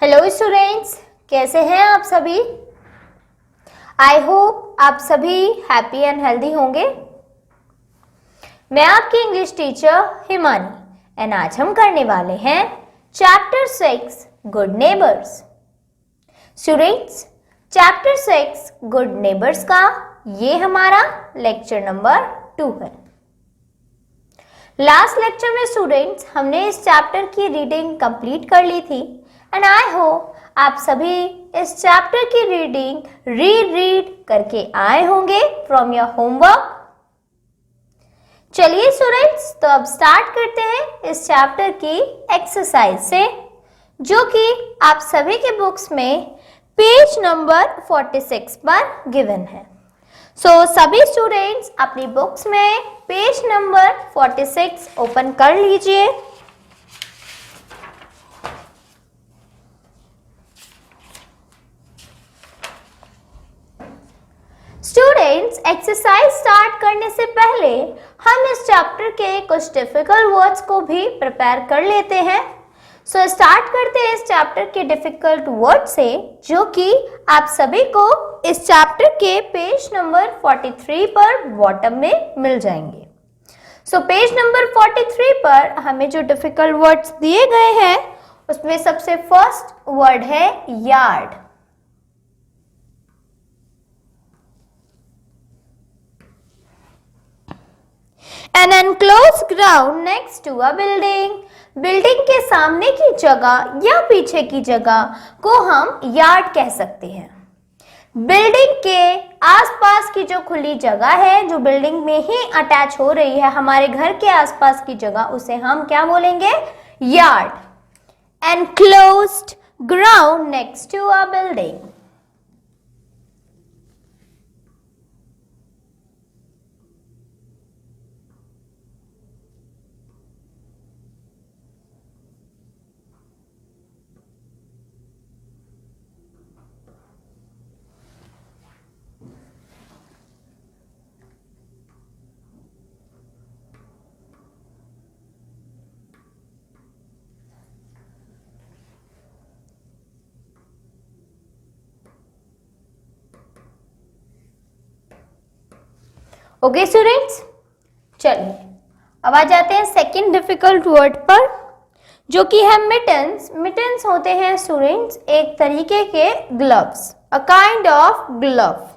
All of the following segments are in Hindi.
हेलो स्टूडेंट्स, कैसे हैं आप सभी। आई होप आप सभी हैप्पी एंड हेल्दी होंगे। मैं आपकी इंग्लिश टीचर हिमानी एंड आज हम करने वाले हैं chapter 6 good neighbours. Students, chapter 6 good neighbours का ये हमारा लेक्चर नंबर 2 है। लास्ट लेक्चर में स्टूडेंट्स हमने इस चैप्टर की रीडिंग कंप्लीट कर ली थी एंड आई होप आप सभी इस चैप्टर की रीडिंग रीड करके आए होंगे फ्रॉम योर होमवर्क। चलिए स्टूडेंट्स, तो अब स्टार्ट करते हैं इस चैप्टर की एक्सरसाइज से, जो कि आप सभी के बुक्स में पेज नंबर 46 पर गिवन है। सभी स्टूडेंट्स अपनी बुक्स में पेज नंबर 46 ओपन कर लीजिए। स्टूडेंट्स, एक्सरसाइज स्टार्ट करने से पहले हम इस चैप्टर के कुछ डिफिकल्ट वर्ड्स को भी प्रिपेयर कर लेते हैं। स्टार्ट करते हैं इस चैप्टर के डिफिकल्ट वर्ड से, जो कि आप सभी को इस चैप्टर के पेज नंबर 43 पर बॉटम में मिल जाएंगे। पेज नंबर 43 पर हमें जो डिफिकल्ट वर्ड्स दिए गए हैं उसमें सबसे फर्स्ट वर्ड है yard. An enclosed ground next to a building. Building के सामने की जगह या पीछे की जगह को हम यार्ड कह सकते हैं। बिल्डिंग के आसपास की जो खुली जगह है, जो बिल्डिंग में ही अटैच हो रही है, हमारे घर के आसपास की जगह, उसे हम क्या बोलेंगे? Yard. Enclosed ground next to a building. Okay students, चलिए अब आ जाते हैं सेकंड डिफिकल्ट वर्ड पर, जो कि है मिटन्स। मिटन्स होते हैं स्टूडेंट्स एक तरीके के gloves, a kind of glove.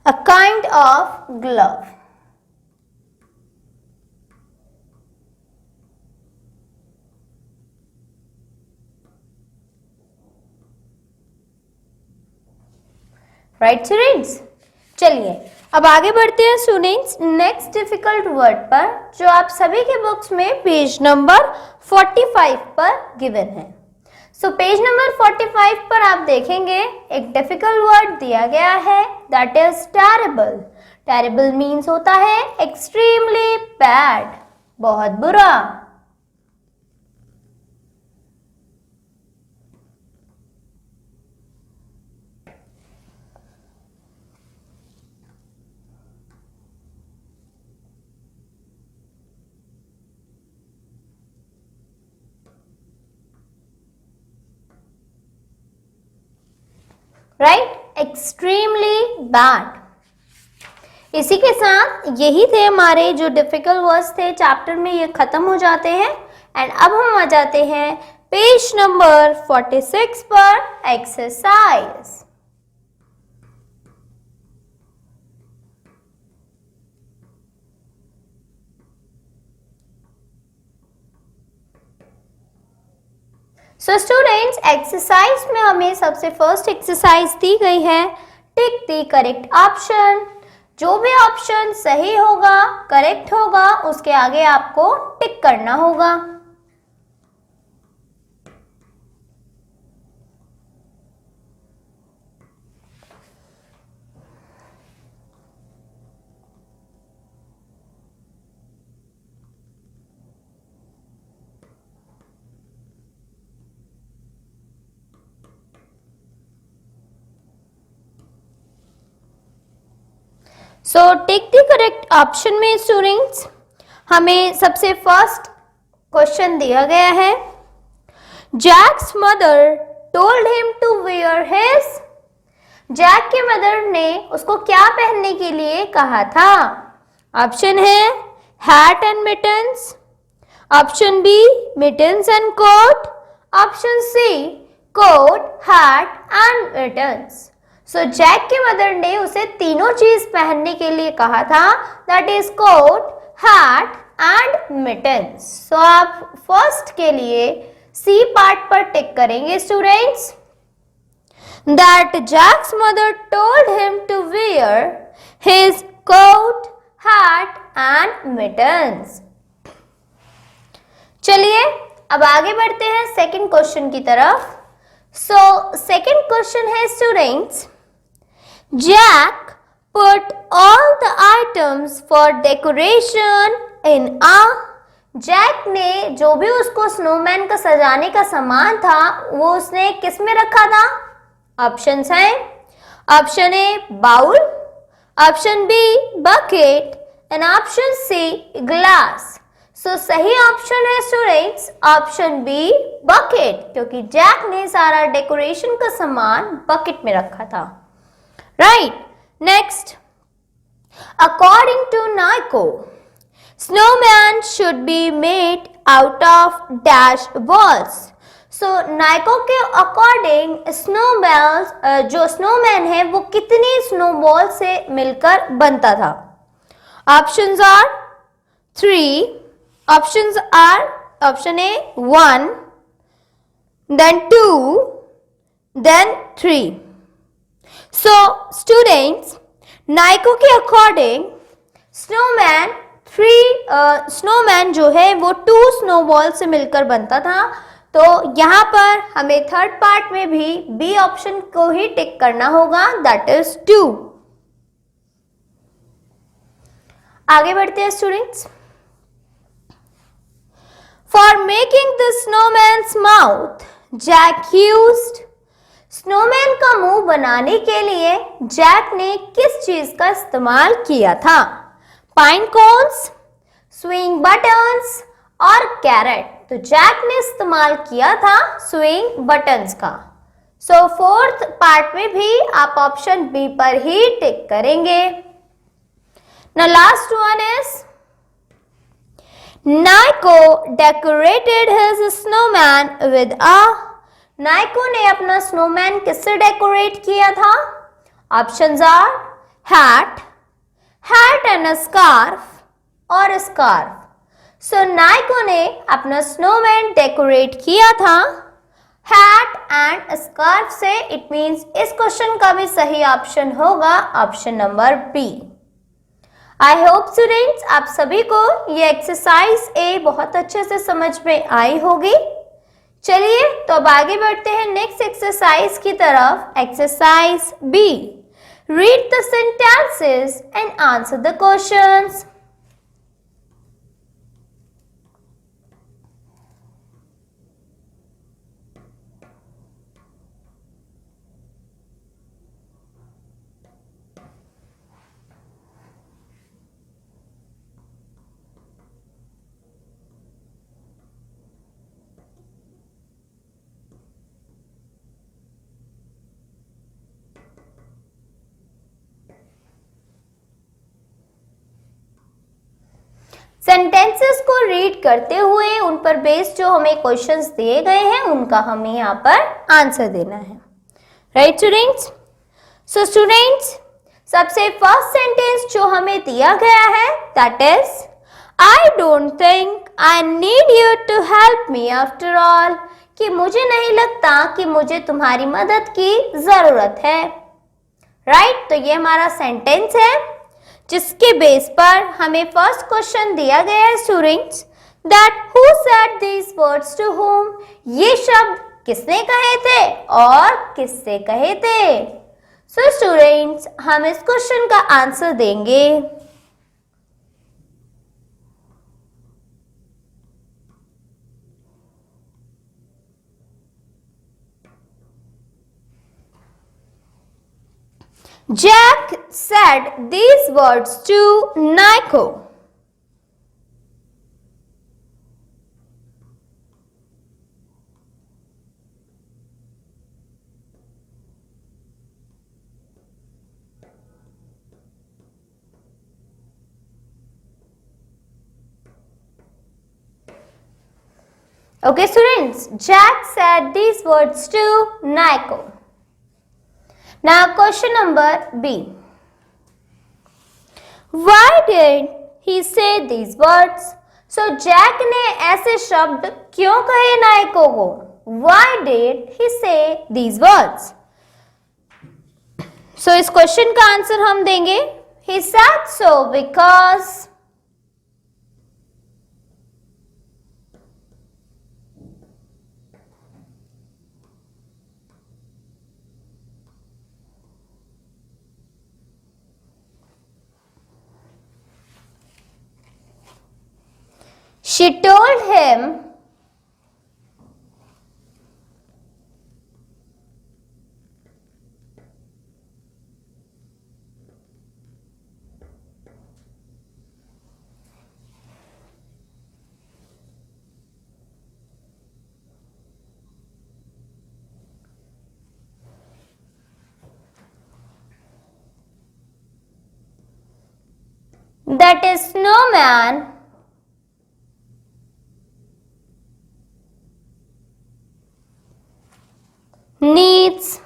A kind of glove. Right students, चलिए अब आगे बढ़ते हैं स्टूडेंट्स नेक्स्ट डिफिकल्ट वर्ड पर, जो आप सभी के बुक्स में पेज नंबर 45 पर गिवन है। पेज नंबर 45 पर आप देखेंगे एक डिफिकल्ट वर्ड दिया गया है, that is terrible. Terrible means होता है एक्सट्रीमली बैड, बहुत बुरा। Right, extremely bad. इसी के साथ यही थे हमारे जो डिफिकल्ट वर्ड्स थे चैप्टर में, ये खत्म हो जाते हैं। एंड अब हम आ जाते हैं पेज नंबर 46 पर एक्सरसाइज। स्टूडेंट्स, एक्सरसाइज में हमें सबसे फर्स्ट एक्सरसाइज दी गई है, टिक द करेक्ट ऑप्शन। जो भी ऑप्शन सही होगा, करेक्ट होगा, उसके आगे आपको टिक करना होगा। So take the correct option में स्टूडेंट्स हमें सबसे फर्स्ट क्वेश्चन दिया गया है, Jack's mother told him to wear his, Jack के मदर ने उसको क्या पहनने के लिए कहा था? ऑप्शन है hat and mittens, option B mittens and coat, option C coat, hat and mittens. So Jack के मदर ने उसे तीनों चीज पहनने के लिए कहा था, that is coat, hat and mittens. So आप फर्स्ट के लिए सी पार्ट पर टिक करेंगे students, that Jack's mother told him to wear his coat, hat and mittens। चलिए अब आगे बढ़ते हैं सेकंड क्वेश्चन की तरफ। सो सेकंड क्वेश्चन है students, Jack put all the items for decoration in a, Jack ने जो भी उसको स्नोमैन का सजाने का सामान था वो उसने किस में रखा था? ऑप्शंस हैं, option A bowl, option B bucket and option C glass. So सही ऑप्शन है स्टूडेंट्स ऑप्शन बी बकेट, क्योंकि जैक ने सारा डेकोरेशन का सामान बकेट में रखा था। Right, next, according to Niko snowman should be made out of dash balls। So Niko के अकॉर्डिंग जो स्नोमैन है वो कितनी स्नोबॉल से मिलकर बनता था? Options are 3, options are option A 1, then 2, then 3। So students Niko के अकॉर्डिंग स्नोमैन जो है वो 2 स्नोबॉल से मिलकर बनता था। तो यहाँ पर हमें थर्ड पार्ट में भी बी ऑप्शन को ही टिक करना होगा, दैट इज 2। आगे बढ़ते हैं students, for making the snowman's mouth Jack used, snowman का मुंह बनाने के लिए जैक ने किस चीज का इस्तेमाल किया था? पाइन कोन्स, स्विंग बटन्स और कैरेट। तो जैक ने इस्तेमाल किया था स्विंग बटन्स का। सो फोर्थ पार्ट में भी आप ऑप्शन बी पर ही टिक करेंगे। Now last one is, Niko decorated his snowman with a, Niko ने अपना स्नोमैन किससे डेकोरेट किया था? Options are hat, hat and scarf और स्कार्फ। सो नाइको ने अपना स्नोमैन डेकोरेट किया था हैट एंड स्कार्फ से। इट मींस इस क्वेश्चन का भी सही ऑप्शन होगा option number B. I hope students आप सभी को ये एक्सरसाइज ए बहुत अच्छे से समझ में आई होगी। चलिए तो अब आगे बढ़ते हैं नेक्स्ट एक्सरसाइज की तरफ। Exercise B, read the sentences and answer the questions. Sentences को रीड करते हुए उन पर बेस्ड जो हमें क्वेश्चंस दिए गए हैं उनका हमें यहाँ पर आंसर देना है। राइट स्टूडेंट्स, सो स्टूडेंट्स सबसे फर्स्ट सेंटेंस जो हमें दिया गया है that is, I don't think I need you to help me after all, कि मुझे नहीं लगता कि मुझे तुम्हारी मदद की जरूरत है। राइट, तो ये हमारा सेंटेंस है जिसके बेस पर हमें फर्स्ट क्वेश्चन दिया गया है students, that who said these words to whom, ये शब्द किसने कहे थे और किससे कहे थे। सो स्टूडेंट्स हम इस क्वेश्चन का आंसर देंगे। Jack said these words to Nico. Okay, students, Jack said these words to Nico. Now, question number B. Why did he say these words? So, Jack ने ऐसे शब्द क्यों कहे नाइको को? Why did he say these words? So, इस क्वेश्चन का आंसर हम देंगे He said so because she told him that a snowman needs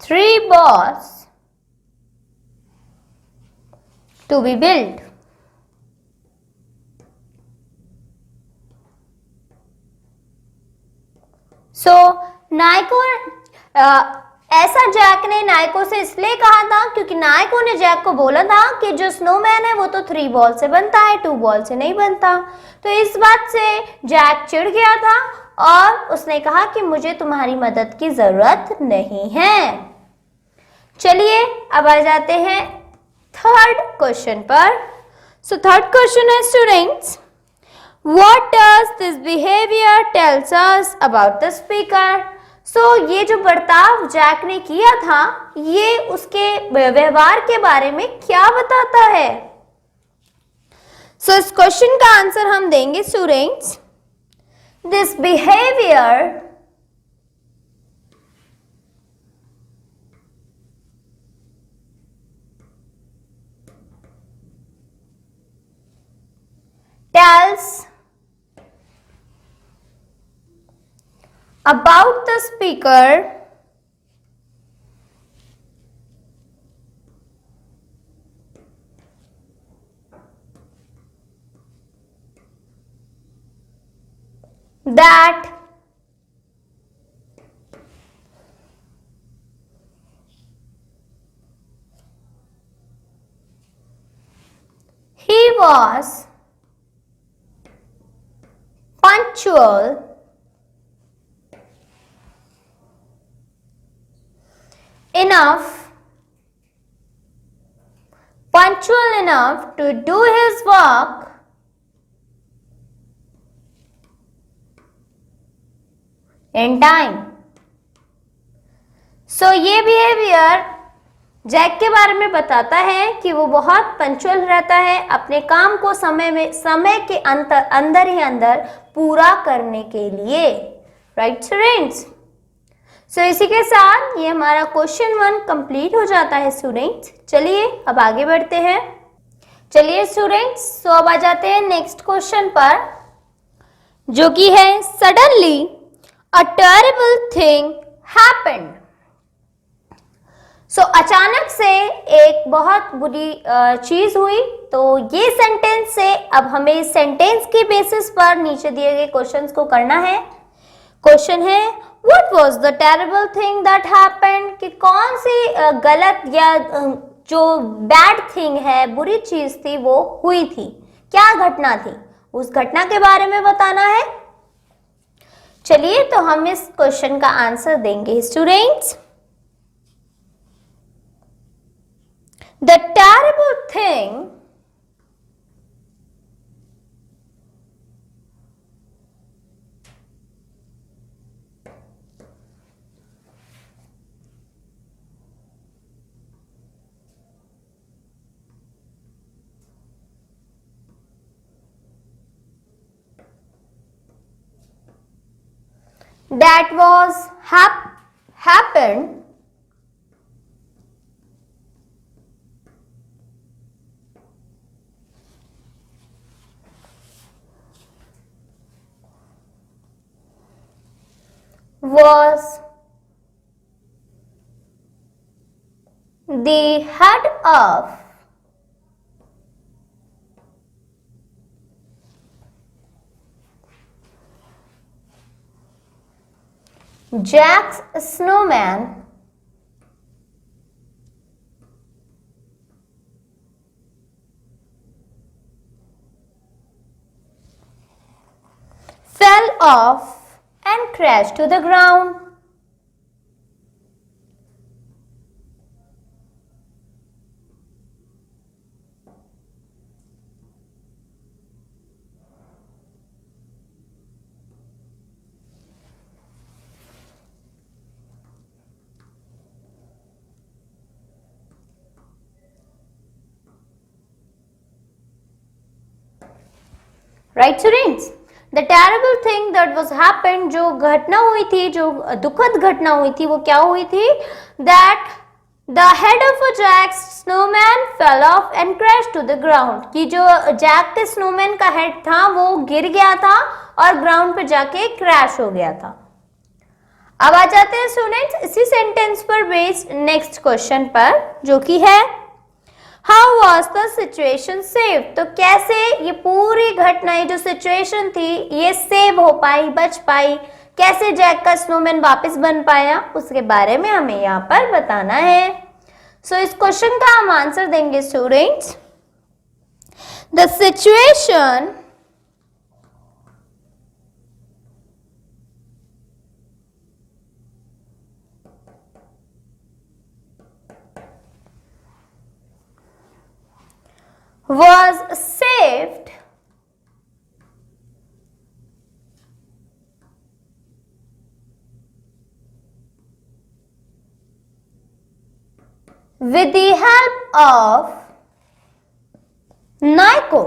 three balls to be built. So, Naiko ऐसा जैक ने नाइको से इसलिए कहा था क्योंकि नाइको ने जैक को बोला था कि जो स्नोमैन है वो तो 3 बॉल से बनता है, 2 बॉल से नहीं बनता। तो इस बात से जैक चिढ़ गया था और उसने कहा कि मुझे तुम्हारी मदद की जरूरत नहीं है। चलिए अब आ जाते हैं थर्ड क्वेश्चन पर। सो थर्ड क्वेश्चन है students, what does this behaviour tells us about the speaker? So ये जो बर्ताव जैक ने किया था ये उसके व्यवहार के बारे में क्या बताता है? सो इस क्वेश्चन का आंसर हम देंगे students, this behaviour tells about the speaker that he was punctual enough to do his work in time. So ये बिहेवियर जैक के बारे में बताता है कि वो बहुत पंक्चुअल रहता है अपने काम को समय के अंदर ही अंदर पूरा करने के लिए। Right students? सो इसी के साथ ये हमारा क्वेश्चन 1 कंप्लीट हो जाता है स्टूडेंट्स। चलिए अब आगे बढ़ते हैं। चलिए स्टूडेंट्स, सो अब आ जाते हैं नेक्स्ट क्वेश्चन पर, जो कि है suddenly a terrible thing happened. So अचानक से एक बहुत बुरी चीज हुई। तो ये सेंटेंस से अब हमें इस सेंटेंस के बेसिस पर नीचे दिए गए क्वेश्चंस को करना है। क्वेश्चन है, What was the terrible thing that happened? कि कौन सी गलत या जो बैड थिंग है, बुरी चीज थी, वो हुई थी, क्या घटना थी, उस घटना के बारे में बताना है। चलिए तो हम इस क्वेश्चन का आंसर देंगे students. The terrible thing that was happened was the head of Jack's snowman fell off and crashed to the ground. Right students, the terrible thing that was happened, जो घटना हुई थी, जो दुखद घटना हुई थी, वो क्या हुई थी? That the head of a Jack snowman fell off and crash to the ground, कि जो जैक के स्नोमैन का हेड था वो गिर गया था और ग्राउंड पे जाके क्रैश हो गया था। अब आ जाते हैं स्टूडेंट्स इसी सेंटेंस पर बेस्ड नेक्स्ट क्वेश्चन पर, जो कि है How was the situation saved? तो कैसे ये पूरी घटना, ये जो सिचुएशन थी, ये सेव हो पाई, बच पाई, कैसे जैक का स्नोमैन वापस बन पाया, उसके बारे में हमें यहाँ पर बताना है। सो इस क्वेश्चन का हम आंसर देंगे students, the situation was saved with the help of Nico.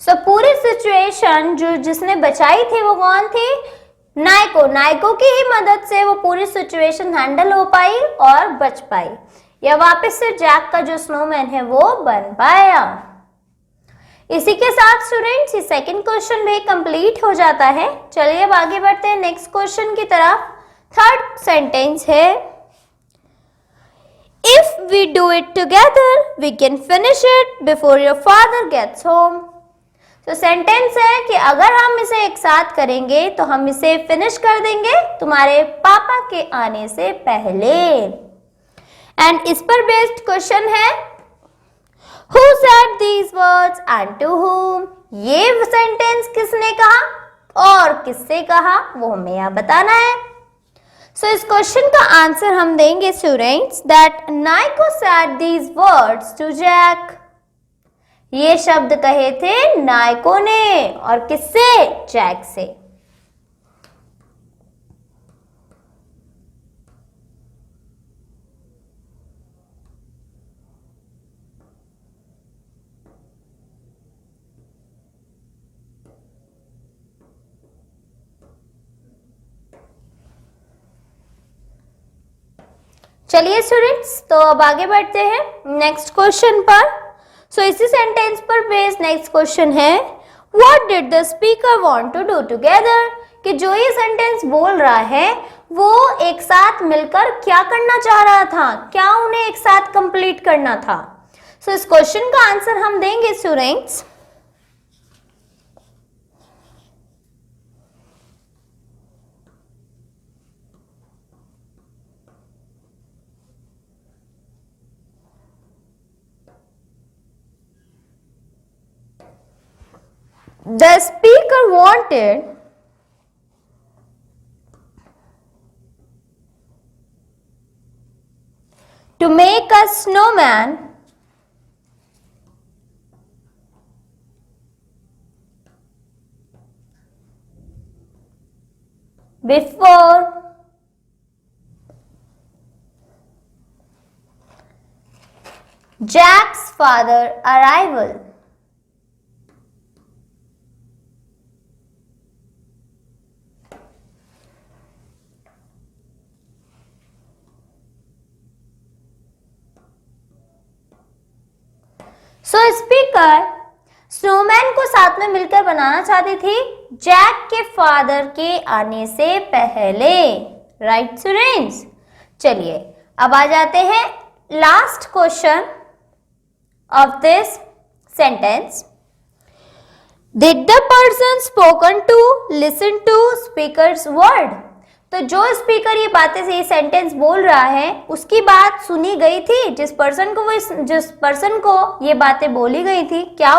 सो पूरी सिचुएशन जो जिसने बचाई थी वो कौन थी? नाइको। नाइको की ही मदद से वो पूरी सिचुएशन हैंडल हो पाई और बच पाई, या वापस से जैक का जो स्नोमैन है वो बन पाया। इसी के साथ स्टूडेंट्स ये सेकंड क्वेश्चन भी कंप्लीट हो जाता है। चलिए अब आगे बढ़ते हैं नेक्स्ट क्वेश्चन की तरफ। थर्ड सेंटेंस है, if we do it together we can finish it before your father gets home. तो सेंटेंस है कि अगर हम इसे एक साथ करेंगे तो हम इसे फिनिश कर देंगे तुम्हारे पापा के आने से पहले। एंड इस पर बेस्ड क्वेश्चन है, Who said these words and to whom? ये सेंटेंस किसने कहा और किससे कहा, वो हमें यहाँ बताना है। सो इस क्वेश्चन का आंसर हम देंगे students, that Niko said these words to Jack। ये शब्द कहे थे नाइको ने, और किससे? जैक से। चलिए स्टूडेंट्स, तो अब आगे बढ़ते हैं नेक्स्ट क्वेश्चन पर। सो इसी सेंटेंस पर बेस्ड नेक्स्ट क्वेश्चन है, what did the speaker want to do together? कि जो ये सेंटेंस बोल रहा है वो एक साथ मिलकर क्या करना चाह रहा था, क्या उन्हें एक साथ कंप्लीट करना था। सो इस क्वेश्चन का आंसर हम देंगे students, the speaker wanted to make a snowman before Jack's father arrival. So speaker snowman को साथ में मिलकर बनाना चाहती थी जैक के फादर के आने से पहले, राइट स्टूडेंट्स। चलिए अब आ जाते हैं last question of this sentence. Did the person spoken to listen to speakers word. तो जो स्पीकर ये बातें से ये सेंटेंस बोल रहा है उसकी बात सुनी गई थी, जिस पर्सन को ये बातें बोली गई थी, क्या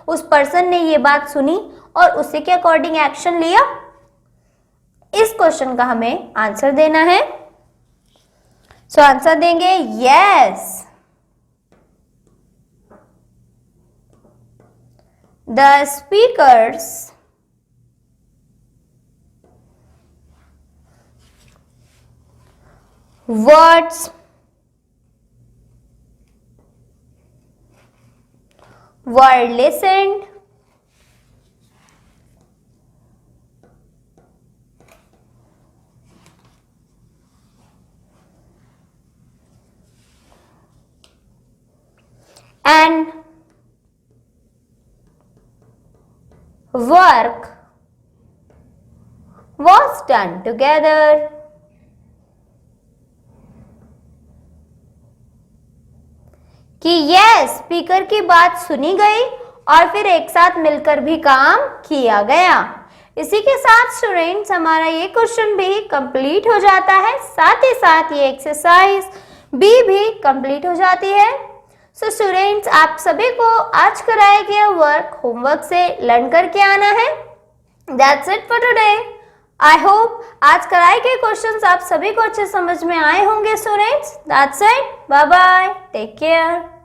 उस पर्सन ने ये बात सुनी और उसी के अकॉर्डिंग एक्शन लिया? इस क्वेश्चन का हमें आंसर देना है। सो आंसर देंगे yes. The speakers words were listened and work was done together. कि यस स्पीकर की बात सुनी गई और फिर एक साथ मिलकर भी काम किया गया। इसी के साथ स्टूडेंट्स हमारा ये क्वेश्चन भी कंप्लीट हो जाता है, साथ ही साथ ये एक्सरसाइज भी कंप्लीट हो जाती है। सो स्टूडेंट्स आप सभी को आज कराया गया वर्क होमवर्क से लर्न करके आना है। That's it for today. I hope आज कराए गए क्वेश्चंस आप सभी को अच्छे समझ में आए होंगे students. That's it, bye bye, take care.